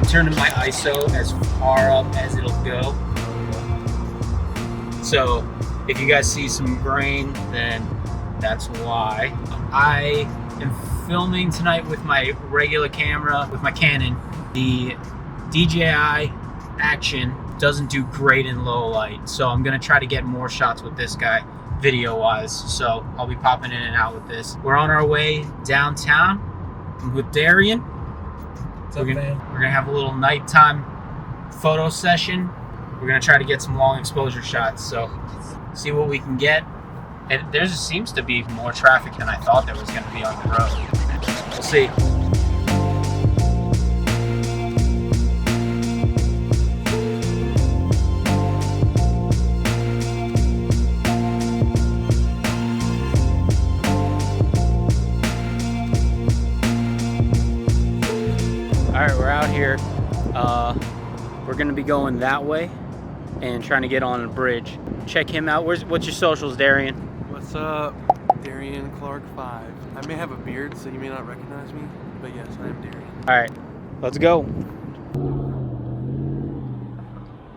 turning my ISO as far up as it'll go. So if you guys see some grain, then that's why. I am filming tonight with my regular camera, with my Canon. The DJI Action doesn't do great in low light, so I'm gonna try to get more shots with this guy video wise. So I'll be popping in and out with this. We're on our way downtown. I'm with Darian. We're gonna have a little nighttime photo session. We're gonna try to get some long exposure shots, so see what we can get. And there seems to be more traffic than I thought there was gonna be on the road. We'll see. All right, we're out here. We're gonna be going that way and trying to get on a bridge. Check him out. What's your socials, Darian? What's up? Darian Clark 5. I may have a beard, so you may not recognize me, but yes, I am Darian. All right, let's go.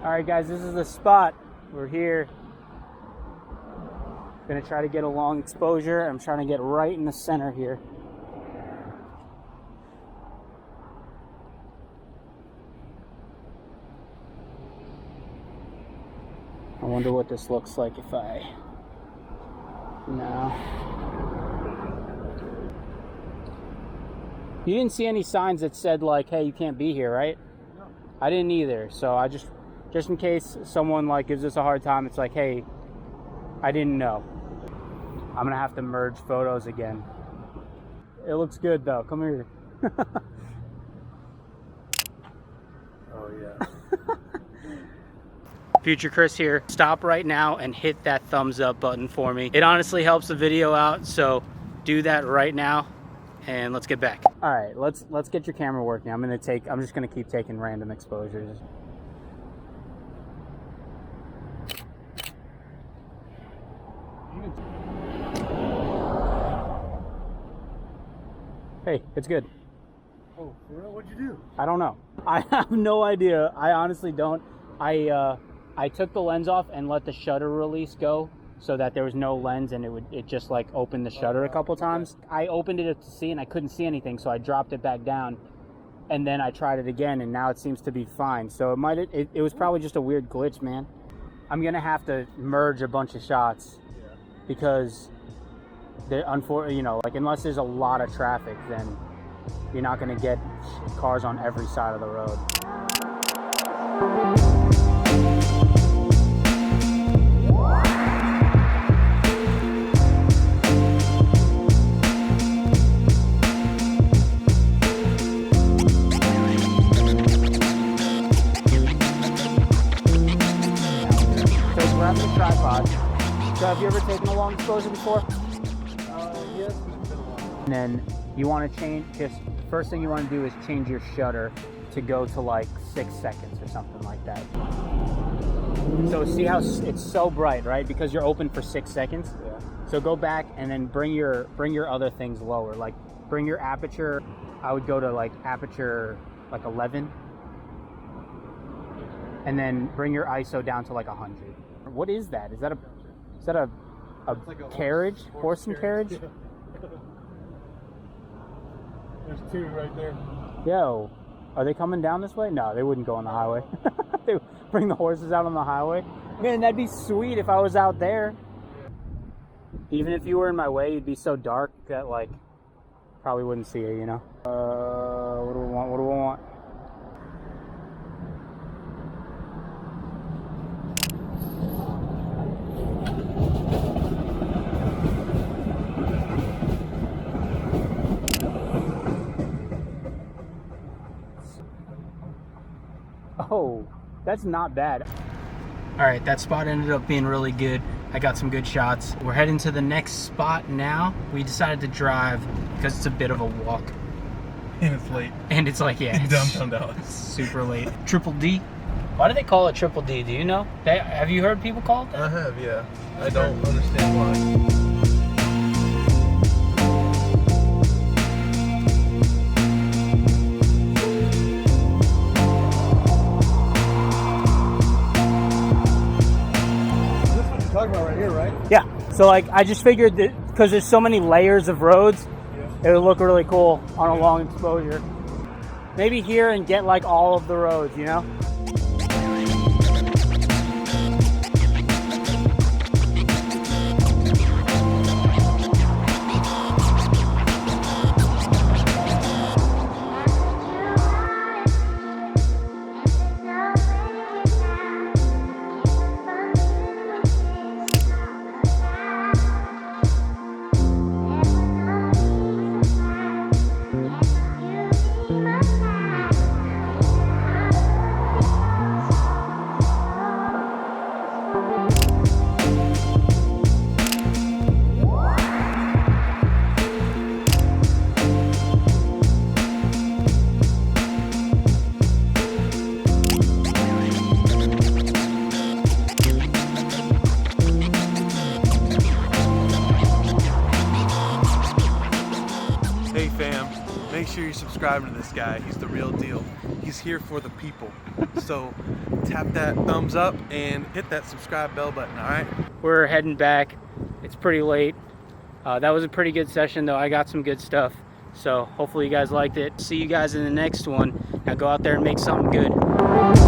All right, guys, this is the spot. We're here. Gonna try to get a long exposure. I'm trying to get right in the center here. I wonder what this looks like if I... No. You didn't see any signs that said like, hey, you can't be here, right? No. I didn't either. So I just in case someone like gives us a hard time, it's like, hey, I didn't know. I'm gonna have to merge photos again. It looks good though. Come here. Oh yeah. Future Chris here. Stop right now and hit that thumbs up button for me. It honestly helps the video out, so do that right now and let's get back. All right, let's get your camera working. I'm just gonna keep taking random exposures. Hey, it's good. Oh, for real? What'd you do? I don't know. I have no idea. I honestly don't. I took the lens off and let the shutter release go so that there was no lens and it just like opened the shutter a couple times. I opened it to see and I couldn't see anything, so I dropped it back down and then I tried it again and now it seems to be fine. So it was probably just a weird glitch, man. I'm gonna have to merge a bunch of shots because like unless there's a lot of traffic, then you're not gonna get cars on every side of the road. Tripod. So have you ever taken a long exposure before? Yes, it's been a while. And then you want to change, just first thing you want to do is change your shutter to go to like 6 seconds or something like that. So see how it's so bright, right? Because you're open for 6 seconds. Yeah. So go back and then bring your other things lower. Like bring your aperture, I would go to like aperture like 11. And then bring your ISO down to like 100. What is that? Is that a like a carriage? Horse and carriage? Yeah. There's two right there. Yo, are they coming down this way? No, they wouldn't go on the highway. They would bring the horses out on the highway. Man, that'd be sweet if I was out there. Even if you were in my way, you'd be so dark that like probably wouldn't see you, you know? What do we want? What do we want? Oh, that's not bad. All right, that spot ended up being really good. I got some good shots. We're heading to the next spot now. We decided to drive because it's a bit of a walk. And it's late. And it's like, yeah, Downtown Dallas. Super late. Triple D. Why do they call it Triple D? Do you know? Have you heard people call it that? I have, yeah. I don't understand why. Yeah, so like I just figured that because there's so many layers of roads, it would look really cool on a long exposure. Maybe here and get like all of the roads, you know? Hey fam, make sure you subscribe to this guy. He's the real deal. He's here for the people. So tap that thumbs up and hit that subscribe bell button, alright? We're heading back. It's pretty late. That was a pretty good session though. I got some good stuff. So hopefully you guys liked it. See you guys in the next one. Now go out there and make something good.